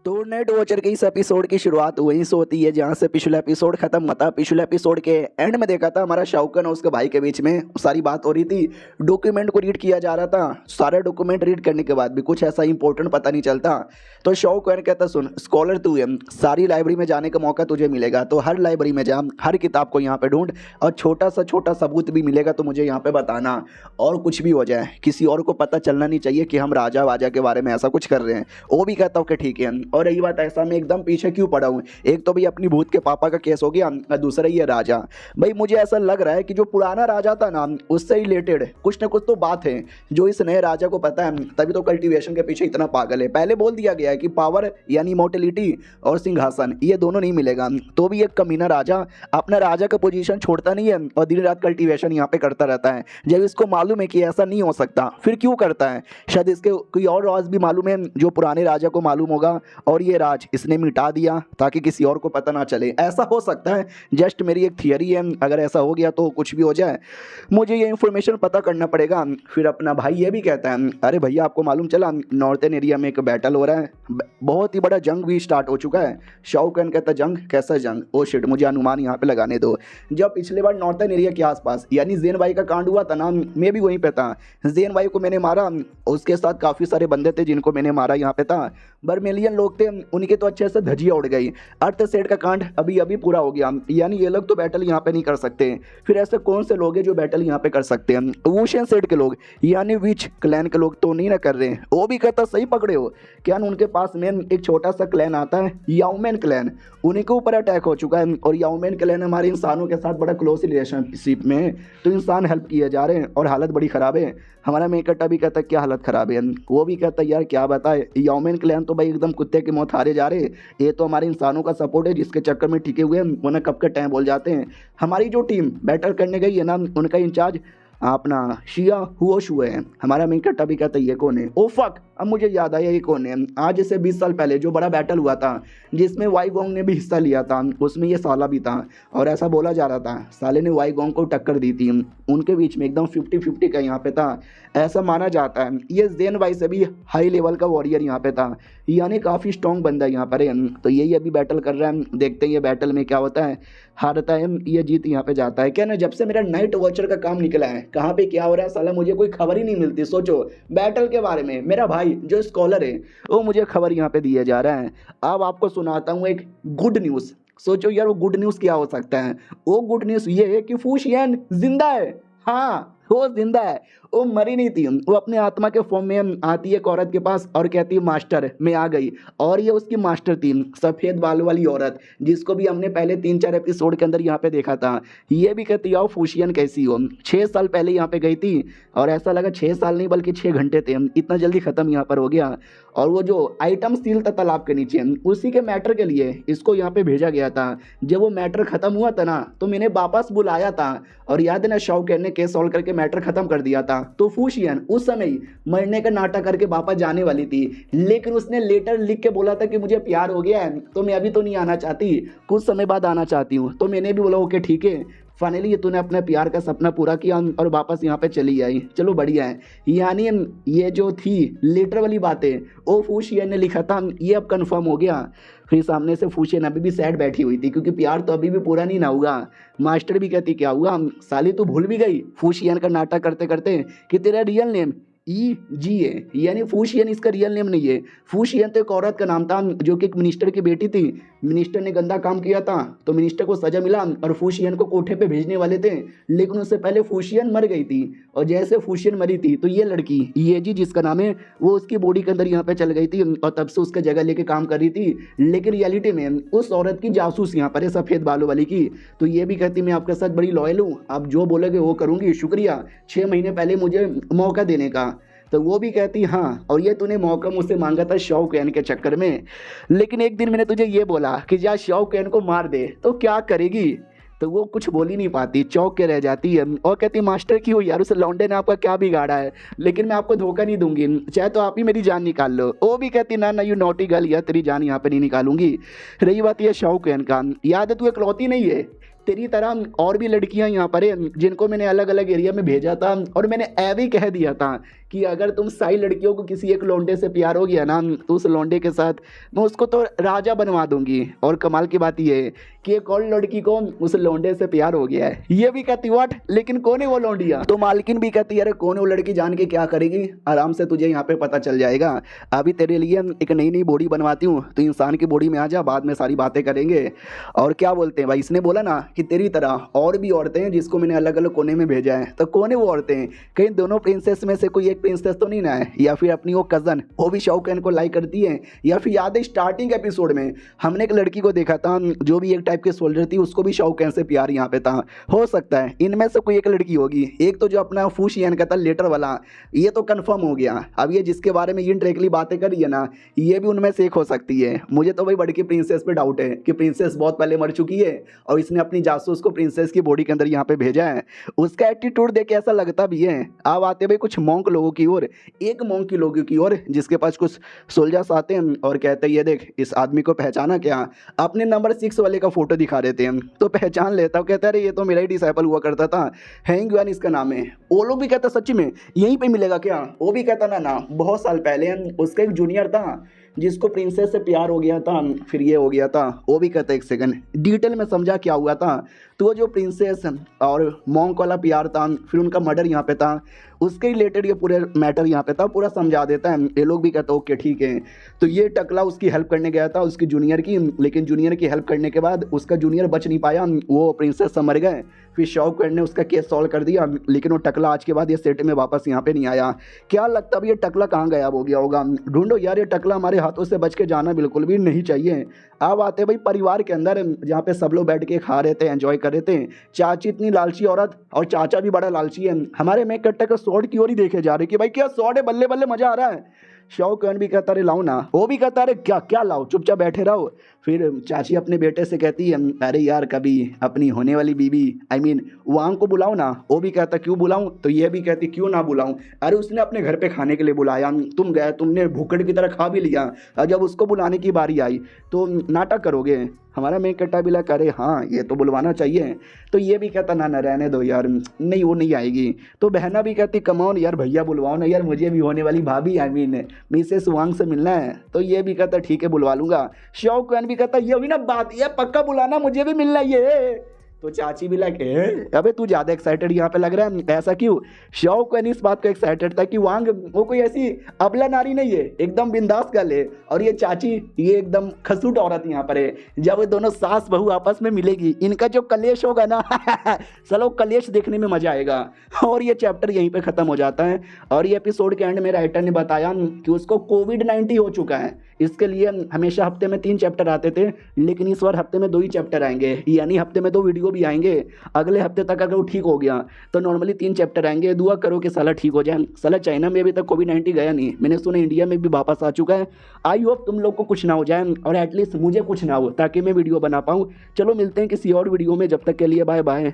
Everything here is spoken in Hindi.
तो नेट वॉचर के इस एपिसोड की शुरुआत वहीं से होती है जहां से पिछला एपिसोड खत्म हुआ था। पिछले एपिसोड के एंड में देखा था हमारा शाहरुख और उसके भाई के बीच में सारी बात हो रही थी। डॉक्यूमेंट को रीड किया जा रहा था। सारे डॉक्यूमेंट रीड करने के बाद भी कुछ ऐसा इंपॉर्टेंट पता नहीं चलता। तो शाहरुख कहता सुन स्कॉलर तू है, सारी लाइब्रेरी में जाने का मौका तुझे मिलेगा, तो हर लाइब्रेरी में जा, हर किताब को यहाँ पे ढूंढ और छोटा सबूत भी मिलेगा तो मुझे यहाँ पे बताना। और कुछ भी हो जाए किसी और को पता चलना नहीं चाहिए कि हम राजा वाजा के बारे में ऐसा कुछ कर रहे हैं। वो भी कहता हूँ कि ठीक है। और रही बात ऐसा मैं एकदम पीछे क्यों पड़ा हूँ, एक तो भाई अपनी भूत के पापा का केस हो गया, दूसरा ये राजा। भाई मुझे ऐसा लग रहा है कि जो पुराना राजा था ना उससे रिलेटेड कुछ ना कुछ तो बात है जो इस नए राजा को पता है, तभी तो कल्टीवेशन के पीछे इतना पागल है। पहले बोल दिया गया है कि पावर यानी इमॉर्टलिटी और सिंहासन ये दोनों नहीं मिलेगा, तो भी एक कमीना राजा अपना राजा का पोजीशन छोड़ता नहीं है और दिन रात कल्टीवेशन यहाँ पे करता रहता है। जब इसको मालूम है कि ऐसा नहीं हो सकता फिर क्यों करता है? शायद इसके कोई और राज भी मालूम है जो पुराने राजा को मालूम होगा और ये राज इसने मिटा दिया ताकि किसी और को पता ना चले। ऐसा हो सकता है, जस्ट मेरी एक थियरी है। अगर ऐसा हो गया तो कुछ भी हो जाए, मुझे ये इन्फॉर्मेशन पता करना पड़ेगा। फिर अपना भाई ये भी कहता है अरे भैया आपको मालूम चला नॉर्थन एरिया में एक बैटल हो रहा है, बहुत ही बड़ा जंग भी स्टार्ट हो चुका है। शाहरुख खान कहता जंग? कैसा जंग? ओ शिट, मुझे अनुमान यहाँ पे लगाने दो। जब पिछले बार नॉर्थन एरिया के आसपास यानी ज़ेन भाई का कांड हुआ था ना, मैं भी वहीं पे था। ज़ेन भाई को मैंने मारा, उसके साथ काफ़ी सारे बंदे थे जिनको मैंने मारा यहाँ पे था। बर्मेलियन लोग थे, उनके तो अच्छे से धजिया उड़ गई। अर्थ सेट का कांड अभी अभी पूरा हो गया, यानी ये लोग तो बैटल यहाँ पे नहीं कर सकते। फिर ऐसे कौन से लोग हैं जो बैटल यहाँ पे कर सकते हैं? वुशन सेट के लोग यानी विच क्लैन के लोग तो नहीं ना कर रहे हैं। वो भी कहता सही पकड़े हो क्या, उनके पास में एक छोटा सा क्लैन आता है याओमेन क्लैन, उन्हीं के ऊपर अटैक हो चुका है। और याओमेन क्लैन हमारे इंसानों के साथ बड़ा क्लोज रिलेशनशिप में है, तो इंसान हेल्प किए जा रहे हैं और हालत बड़ी ख़राब है। हमारा मेकटा भी कहता है क्या हालत ख़राब है, वो भी कहता है यार क्या बताए, याओमेन क्लैन तो भाई एकदम कुत्ते की मौत हारे जा रहे। ये तो हमारे इंसानों का सपोर्ट है जिसके चक्कर में टिके हुए हैं, वरना कब के टाइम बोल जाते हैं। हमारी जो टीम बैटल करने गई है ना, उनका इंचार्ज अपना शिया हुओशु है। हमारा मेकटा भी कहता है ये कौन है? ओ फक, अब मुझे याद आया ये कौन है। आज से 20 साल पहले जो बड़ा बैटल हुआ था जिसमें वाई गोंग ने भी हिस्सा लिया था, उसमें ये साला भी था। और ऐसा बोला जा रहा था साले ने वाई गोंग को टक्कर दी थी, उनके बीच में एकदम 50-50 का यहाँ पे था, ऐसा माना जाता है। ये ज़ेन भाई से भी हाई लेवल का वॉरियर यहाँ पे था, यानी काफ़ी स्ट्रॉन्ग बंदा यहाँ पर है। तो यही अभी बैटल कर रहा है, देखते हैं ये बैटल में क्या होता है। हारता है ये जीत यहाँ पे जाता है। क्या ना, जब से मेरा नाइट वॉचर का काम निकला है कहाँ पे क्या हो रहा है साला मुझे कोई खबर ही नहीं मिलती। सोचो बैटल के बारे में मेरा भाई जो स्कॉलर है वो मुझे खबर यहाँ पे दिया जा रहा है। अब आपको सुनाता हूँ एक गुड न्यूज़। सोचो यार वो गुड न्यूज़ क्या हो सकता है? वो गुड न्यूज़ ये है कि फूशियन जिंदा है। हाँ वो जिंदा है, वो मरी नहीं थी। वो अपने आत्मा के फॉर्म में आती है एक औरत के पास और कहती है मास्टर मैं आ गई। और ये उसकी मास्टर थी, सफ़ेद बाल वाली औरत जिसको भी हमने पहले 3-4 एपिसोड के अंदर यहाँ पे देखा था। ये भी कहती है फूशियन कैसी हो, 6 साल पहले यहाँ पे गई थी और ऐसा लगा 6 साल नहीं बल्कि 6 घंटे थे, इतना जल्दी ख़त्म यहाँ पर हो गया। और वो जो आइटम सील था तालाब के नीचे उसी के मैटर के लिए इसको यहाँ पे भेजा गया था। जब वो मैटर ख़त्म हुआ था ना तो मैंने वापस बुलाया था और याद है ना शाहरुख ने केस सॉल्व करके मैटर ख़त्म कर दिया था। तो फूशियन उस समय मरने का नाटक करके वापस जाने वाली थी, लेकिन उसने लेटर लिख के बोला था कि मुझे प्यार हो गया है तो मैं अभी तो नहीं आना चाहती, कुछ समय बाद आना चाहती हूँ। तो मैंने भी बोला ओके ठीक है। फाइनली तूने अपने प्यार का सपना पूरा किया और वापस यहाँ पे चली आई, चलो बढ़िया है। यानी ये जो थी लेटर वाली बातें वो फूशियन ने लिखा था, ये अब कंफर्म हो गया। फिर सामने से फूशियन अभी भी सैड बैठी हुई थी क्योंकि प्यार तो अभी भी पूरा नहीं ना हुआ। मास्टर भी कहती क्या हुआ साली तू भूल भी गई फूशियन का नाटक करते करते कि तेरा रियल नेम जी है, यानी फूशियन इसका रियल नेम नहीं है। फूशियन तो एक औरत का नाम था जो कि एक मिनिस्टर की बेटी थी। मिनिस्टर ने गंदा काम किया था तो मिनिस्टर को सजा मिला और फूशियन को कोठे पे भेजने वाले थे, लेकिन उससे पहले फूशियन मर गई थी। और जैसे फूशियन मरी थी तो ये लड़की ये जी जिसका नाम है वो उसकी बॉडी के अंदर यहाँ पे चल गई थी और तब से उसका जगह लेके काम कर रही थी। लेकिन रियलिटी में उस औरत की जासूस यहाँ पर है सफ़ेद बालों वाली की। तो ये भी कहती मैं आपके साथ बड़ी लॉयल हूँ, आप जो बोलोगे वो करूँगी, शुक्रिया 6 महीने पहले मुझे मौका देने का। तो वो भी कहती हाँ, और ये तूने मौका मुझसे मांगा था शाहरुख खान के चक्कर में, लेकिन एक दिन मैंने तुझे ये बोला कि जा शाहरुख खान को मार दे तो क्या करेगी? तो वो कुछ बोल ही नहीं पाती, चौंक के रह जाती है और कहती मास्टर क्यों यार, उस लौंडे ने आपका क्या बिगाड़ा है, लेकिन मैं आपको धोखा नहीं दूंगी, चाहे तो आप ही मेरी जान निकाल लो। वो भी कहती ना ना यू नॉटी गर्ल, यार तेरी जान यहाँ पे नहीं निकालूंगी। रही बात ये शाहरुख खान का, याद है तू इकलौती नहीं है, तेरी तरह और भी लड़कियां यहाँ पर हैं जिनको मैंने अलग अलग एरिया में भेजा था और मैंने ऐ भी कह दिया था कि अगर तुम सारी लड़कियों को किसी एक लौंडे से प्यार हो गया ना, तो उस लौंडे के साथ मैं उसको तो राजा बनवा दूंगी। और कमाल की बात ये है कि एक और लड़की को उस लौंडे से प्यार हो गया है। ये भी कहती व्हाट, लेकिन कौन है वो लौंडिया? तो मालकिन भी कहती है अरे कौन है वो लड़की, जान के क्या करेगी, आराम से तुझे यहाँ पे पता चल जाएगा। अभी तेरे लिए एक नई नई बॉडी बनवाती हूँ, तो इंसान की बॉडी में आ जा, बाद में सारी बातें करेंगे। और क्या बोलते हैं भाई, इसने बोला ना कि तेरी तरह और भी औरतें हैं जिसको मैंने अलग अलग कोने में भेजा है। तो कौन है वो औरतें? कहीं दोनों प्रिंसेस में से कोई एक प्रिंसेस तो नहीं ना है, या फिर अपनी वो कज़न वो भी शाहरुख खान को लाइक करती है, या फिर याद है स्टार्टिंग एपिसोड में हमने एक लड़की को देखा था जो भी एक टाइप की सोल्जर थी, उसको भी शाहरुख खान से प्यार यहाँ पे था। हो सकता है इनमें से कोई एक लड़की होगी। एक तो जो अपना फूशियन का था लेटर वाला, ये तो कंफर्म हो गया। अब ये जिसके बारे में इनडायरेक्टली बातें कर रही है ना, ये भी उनमें से एक हो सकती है। मुझे तो भाई बड़की प्रिंसेस पे डाउट है कि प्रिंसेस बहुत पहले मर चुकी है और इसने अपनी जासूस को प्रिंसेस की बॉडी के अंदर यहाँ पे भेजा है। उसका एटीट्यूड देख के ऐसा लगता भी है। अब आते भाई कुछ मॉन्क लोगों की ओर, एक मॉन्क की लोगों की ओर जिसके पास कुछ सोल्जर्स आते हैं और कहते हैं ये देख इस आदमी को पहचाना क्या? अपने नंबर 6 वाले का फोटो दिखा देते हैं तो पहचान लेता हूँ, कहता है अरे ये तो मेरा ही डिसाइपल हुआ करता था, हैंग यून इसका नाम है। वो लोग भी कहता सच्ची में यहीं पे मिलेगा क्या? वो भी कहता ना बहुत साल पहले उसका एक जूनियर था जिसको प्रिंसेस से प्यार हो गया था, फिर ये हो गया था। वो भी कहता एक सेकंड डिटेल में समझा क्या हुआ था। तो वो जो प्रिंसेस और मॉन्क वाला प्यार था, फिर उनका मर्डर यहाँ पे था, उसके रिलेटेड ये पूरे मैटर यहाँ पे था, पूरा समझा देता है। ये लोग भी कहते ओके ठीक है। तो ये टकला उसकी हेल्प करने गया था उसकी जूनियर की, लेकिन जूनियर की हेल्प करने के बाद उसका जूनियर बच नहीं पाया, वो प्रिंसेस से मर गए। फिर शाहरुख खान ने उसका केस सॉल्व कर दिया, लेकिन वो टकला आज के बाद ये सेट में वापस यहाँ पे नहीं आया। क्या लगता है ये टकला कहाँ गायब हो गया होगा? ढूंढो यार, ये टकला हमारे हाथों से बच के जाना बिल्कुल भी नहीं चाहिए। अब आते भाई परिवार के अंदर, जहाँ पे सब लोग बैठ के खा रहे थे, एंजॉय कर रहे थे। चाची इतनी लालची औरत और चाचा भी बड़ा लालची है। हमारे में कट्टा का शॉर्ट की ओर ही देखे जा रहे कि भाई क्या शॉर्ट है, बल्ले बल्ले मजा आ रहा है। शाहरुख खान भी कहता रहे लाओ ना, वो भी कहता रहे क्या क्या लाओ, चुपचाप बैठे रहो। फिर चाची अपने बेटे से कहती है अरे यार कभी अपनी होने वाली बीबी वांग को बुलाओ ना। वो भी कहता क्यों बुलाऊं? तो ये भी कहती क्यों ना बुलाऊं, अरे उसने अपने घर पे खाने के लिए बुलाया, तुम गए, तुमने भूखड़ की तरह खा भी लिया, और जब उसको बुलाने की बारी आई तो नाटक करोगे। हमारा मैं कट्टा भी लगा करे हाँ ये तो बुलवाना चाहिए। तो ये भी कहता ना रहने दो यार, नहीं वो नहीं आएगी। तो बहना भी कहती कमाओ यार भैया बुलवाओ ना यार, मुझे भी होने वाली भाभी मिसेस वांग से मिलना है। तो ये भी कहता ठीक है बुलवा लूंगा। शाहरुख खान भी कहता ये भी ना बात, ये पक्का बुलाना, मुझे भी मिलना ये। तो चाची भी लगे अबे तू ज़्यादा एक्साइटेड यहाँ पे लग रहा है, ऐसा क्यों? शाहरुख खान इस बात को एक्साइटेड था कि वांग वो कोई ऐसी अबला नारी नहीं है, एकदम बिंदास गर्ल है। और ये चाची ये एकदम खसूट औरत यहाँ पर है। जब वो दोनों सास बहू आपस में मिलेगी, इनका जो कलेश होगा ना चलो कलेश देखने में मजा आएगा। और ये चैप्टर यहीं पे ख़त्म हो जाता है। और ये एपिसोड के एंड में राइटर ने बताया कि उसको कोविड-19 हो चुका है। इसके लिए हमेशा हफ्ते में 3 चैप्टर आते थे, लेकिन इस बार हफ्ते में 2 ही चैप्टर आएंगे, यानी हफ्ते में 2 वीडियो भी आएंगे। अगले हफ्ते तक अगर वो ठीक हो गया तो नॉर्मली 3 चैप्टर आएंगे। दुआ करो कि साला ठीक हो जाए। साला चाइना में अभी तक कोविड-19 गया नहीं, मैंने सुना इंडिया में भी वापस आ चुका है। आई होप तुम लोग को कुछ ना हो जाए और एटलीस्ट मुझे कुछ ना हो, ताकि मैं वीडियो बना पाऊँ। चलो मिलते हैं किसी और वीडियो में, जब तक के लिए बाय बाय।